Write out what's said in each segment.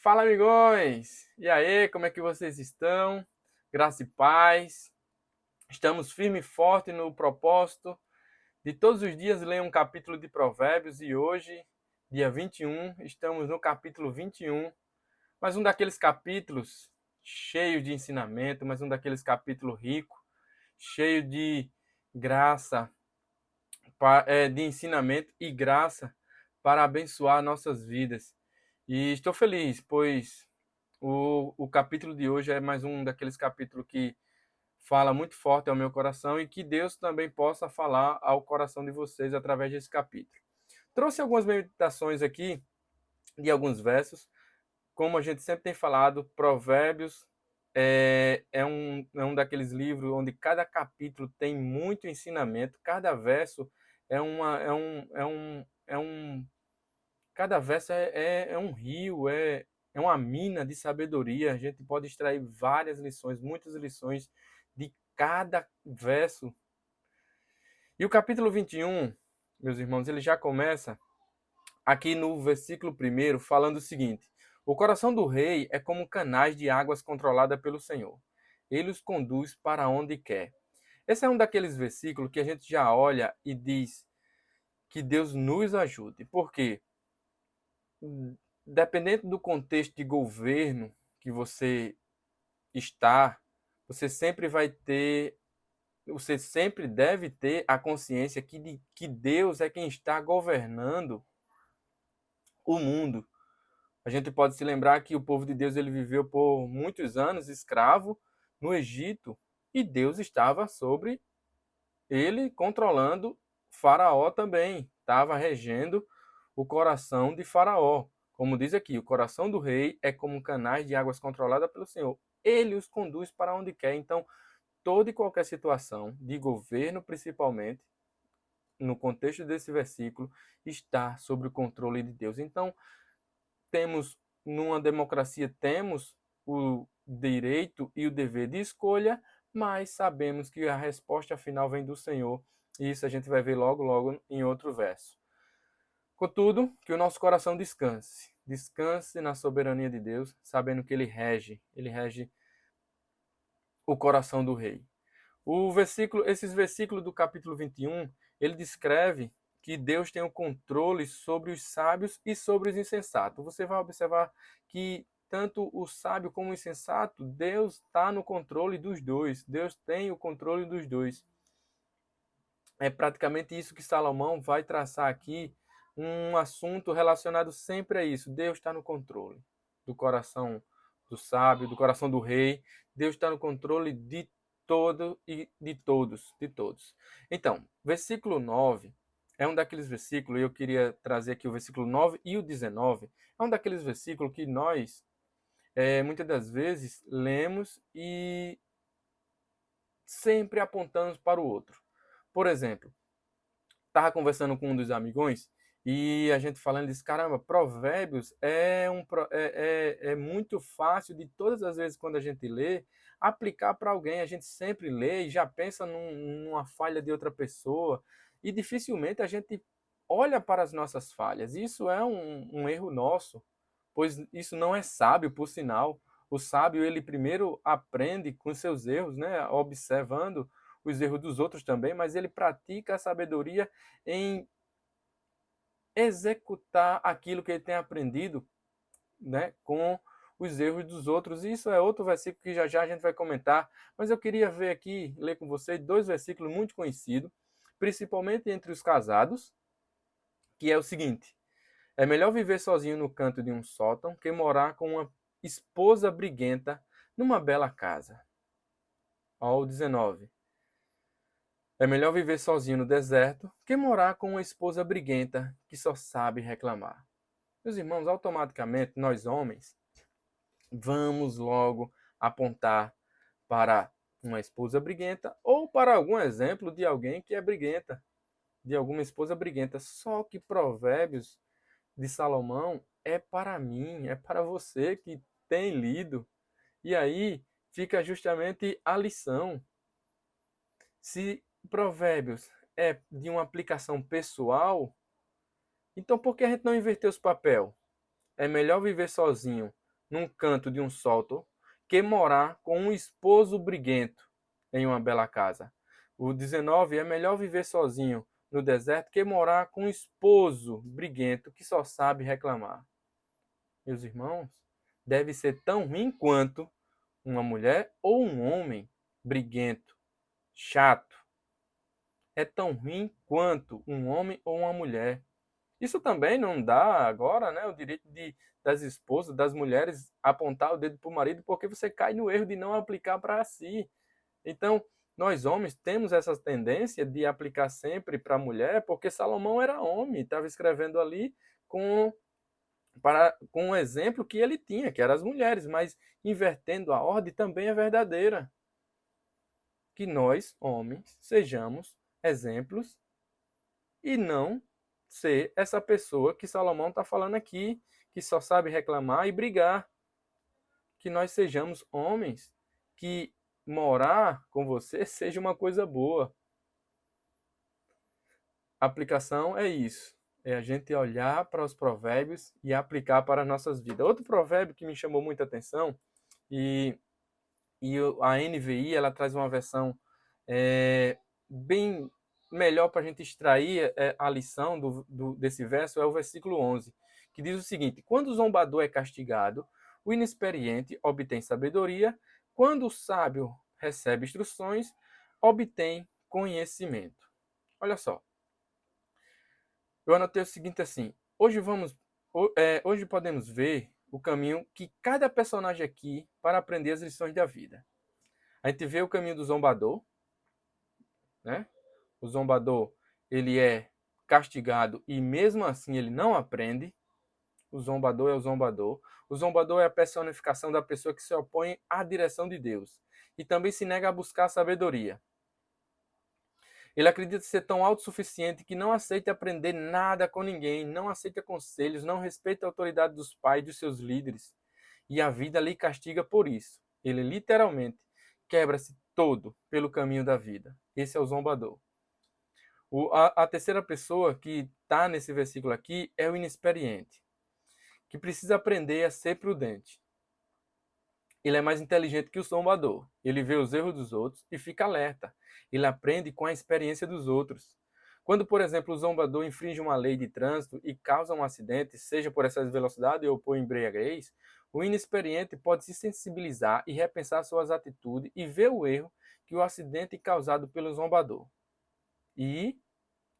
Fala, amigões! E aí, como é que vocês estão? Graça e paz. Estamos firme e forte no propósito de todos os dias ler um capítulo de Provérbios e hoje, dia 21, estamos no capítulo 21, mais um daqueles capítulos cheio de ensinamento, mais um daqueles capítulos rico, cheio de graça, de ensinamento e graça para abençoar nossas vidas. E estou feliz, pois o capítulo de hoje é mais um daqueles capítulos que fala muito forte ao meu coração e que Deus também possa falar ao coração de vocês através desse capítulo. Trouxe algumas meditações aqui de alguns versos. Como a gente sempre tem falado, Provérbios é um daqueles livros onde cada capítulo tem muito ensinamento, cada verso é uma, é um cada verso é um rio, é uma mina de sabedoria. A gente pode extrair várias lições, muitas lições de cada verso. E o capítulo 21, meus irmãos, ele já começa aqui no versículo 1 falando o seguinte: o coração do rei é como canais de águas controlada pelo Senhor. Ele os conduz para onde quer. Esse é um daqueles versículos que a gente já olha e diz que Deus nos ajude. Por quê? Dependendo do contexto de governo que você está, você sempre vai ter, você sempre deve ter a consciência que Deus é quem está governando o mundo. A gente pode se lembrar que o povo de Deus ele viveu por muitos anos escravo no Egito e Deus estava sobre ele, controlando Faraó também, estava regendo o coração de Faraó. Como diz aqui, o coração do rei é como canais de águas controlada pelo Senhor. Ele os conduz para onde quer. Então, toda e qualquer situação, de governo principalmente, no contexto desse versículo, está sob o controle de Deus. Então, temos, numa democracia, temos o direito e o dever de escolha, mas sabemos que a resposta final vem do Senhor. E isso a gente vai ver logo, logo em outro verso. Contudo, que o nosso coração descanse. Descanse na soberania de Deus, sabendo que Ele rege o coração do rei. Esses versículos do capítulo 21, ele descreve que Deus tem o controle sobre os sábios e sobre os insensatos. Você vai observar que tanto o sábio como o insensato, Deus está no controle dos dois. Deus tem o controle dos dois. É praticamente isso que Salomão vai traçar aqui, um assunto relacionado sempre a isso. Deus está no controle do coração do sábio, do coração do rei. Deus está no controle de todo e de todos. Então, versículo 9 é um daqueles versículos, eu queria trazer aqui o versículo 9 e o 19, é um daqueles versículos que nós, muitas das vezes, lemos e sempre apontamos para o outro. Por exemplo, estava conversando com um dos amigões e a gente falando disse, caramba, Provérbios é muito fácil de todas as vezes quando a gente lê, aplicar para alguém. A gente sempre lê e já pensa numa falha de outra pessoa e dificilmente a gente olha para as nossas falhas. Isso é um erro nosso, pois isso não é sábio, por sinal. O sábio, ele primeiro aprende com seus erros, né, observando os erros dos outros também, mas ele pratica a sabedoria em executar aquilo que ele tem aprendido, né, com os erros dos outros. E isso é outro versículo que já já a gente vai comentar, mas eu queria ver aqui, ler com vocês dois versículos muito conhecidos, principalmente entre os casados, que é o seguinte: é melhor viver sozinho no canto de um sótão que morar com uma esposa briguenta numa bela casa. Ao 19. É melhor viver sozinho no deserto que morar com uma esposa briguenta que só sabe reclamar. Meus irmãos, automaticamente nós homens vamos logo apontar para uma esposa briguenta ou para algum exemplo de alguém que é briguenta, de alguma esposa briguenta. Só que Provérbios de Salomão é para mim, é para você que tem lido. E aí fica justamente a lição. Se Provérbios é de uma aplicação pessoal, então por que a gente não inverter os papéis? É melhor viver sozinho num canto de um sótão que morar com um esposo briguento em uma bela casa. O 19, é melhor viver sozinho no deserto que morar com um esposo briguento que só sabe reclamar. Meus irmãos, deve ser tão ruim quanto uma mulher ou um homem briguento, chato. É tão ruim quanto um homem ou uma mulher. Isso também não dá agora, né, o direito das esposas, das mulheres apontar o dedo para o marido, porque você cai no erro de não aplicar para si. Então, nós homens temos essa tendência de aplicar sempre para a mulher, porque Salomão era homem, estava escrevendo ali com com um exemplo que ele tinha, que eram as mulheres, mas invertendo a ordem também é verdadeira. Que nós, homens, sejamos exemplos e não ser essa pessoa que Salomão está falando aqui, que só sabe reclamar e brigar. Que nós sejamos homens, que morar com você seja uma coisa boa. A aplicação é isso. É a gente olhar para os provérbios e aplicar para as nossas vidas. Outro provérbio que me chamou muita atenção, e, e a NVI ela traz uma versão bem melhor para a gente extrair a lição desse verso, é o versículo 11, que diz o seguinte: quando o zombador é castigado, o inexperiente obtém sabedoria, quando o sábio recebe instruções, obtém conhecimento. Olha só, eu anotei o seguinte assim, hoje podemos ver o caminho que cada personagem aqui para aprender as lições da vida. A gente vê o caminho do zombador, né? O zombador, ele é castigado e mesmo assim ele não aprende. O zombador é o zombador. O zombador é a personificação da pessoa que se opõe à direção de Deus e também se nega a buscar a sabedoria. Ele acredita ser tão autossuficiente que não aceita aprender nada com ninguém, não aceita conselhos, não respeita a autoridade dos pais e dos seus líderes. E a vida lhe castiga por isso. Ele literalmente quebra-se todo pelo caminho da vida. Esse é o zombador. A terceira pessoa que está nesse versículo aqui é o inexperiente, que precisa aprender a ser prudente. Ele é mais inteligente que o zombador. Ele vê os erros dos outros e fica alerta. Ele aprende com a experiência dos outros. Quando, por exemplo, o zombador infringe uma lei de trânsito e causa um acidente, seja por excesso de velocidade ou por embriaguez, o inexperiente pode se sensibilizar e repensar suas atitudes e ver o erro que o acidente causado pelo zombador. E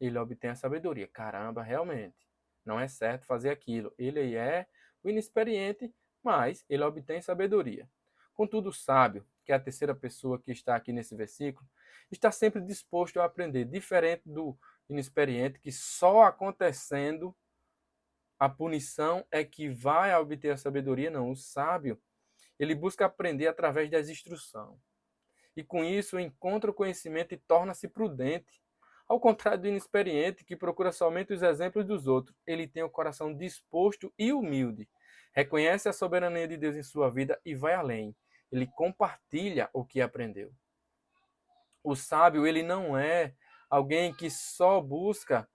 ele obtém a sabedoria. Caramba, realmente, não é certo fazer aquilo. Ele é o inexperiente, mas ele obtém sabedoria. Contudo, o sábio, que é a terceira pessoa que está aqui nesse versículo, está sempre disposto a aprender, diferente do inexperiente, que só acontecendo a punição é que vai obter a sabedoria. Não, o sábio, ele busca aprender através das instruções. E com isso encontra o conhecimento e torna-se prudente. Ao contrário do inexperiente, que procura somente os exemplos dos outros, ele tem o coração disposto e humilde. Reconhece a soberania de Deus em sua vida e vai além. Ele compartilha o que aprendeu. O sábio, ele não é alguém que só busca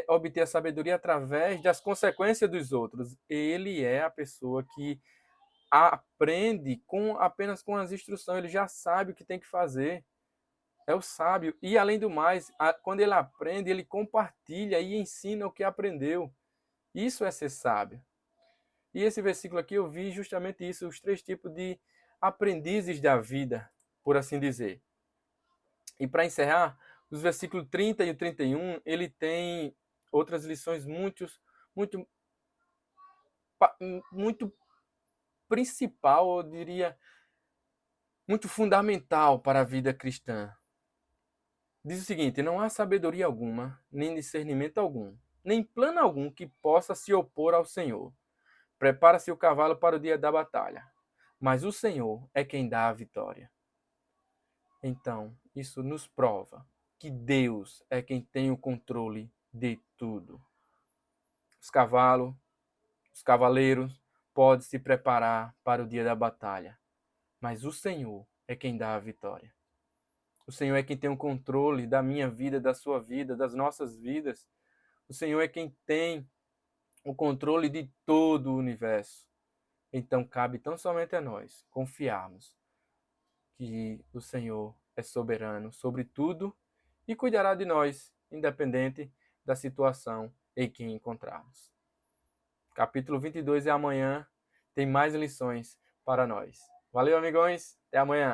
obter a sabedoria através das consequências dos outros. Ele é a pessoa que aprende apenas com as instruções. Ele já sabe o que tem que fazer. É o sábio. E, além do mais, quando ele aprende, ele compartilha e ensina o que aprendeu. Isso é ser sábio. E esse versículo aqui eu vi justamente isso, os três tipos de aprendizes da vida, por assim dizer. E para encerrar, os versículos 30 e o 31, ele tem outras lições muito, muito principal, eu diria, muito fundamental para a vida cristã. Diz o seguinte: não há sabedoria alguma, nem discernimento algum, nem plano algum que possa se opor ao Senhor. Prepara-se o cavalo para o dia da batalha, mas o Senhor é quem dá a vitória. Então, isso nos prova que Deus é quem tem o controle de tudo. Os cavalos, os cavaleiros podem se preparar para o dia da batalha, mas o Senhor é quem dá a vitória. O Senhor é quem tem o controle da minha vida, da sua vida, das nossas vidas. O Senhor é quem tem o controle de todo o universo. Então cabe tão somente a nós confiarmos que o Senhor é soberano sobre tudo e cuidará de nós, independente da situação em que encontrarmos. Capítulo 22 é amanhã, tem mais lições para nós. Valeu, amigões, até amanhã.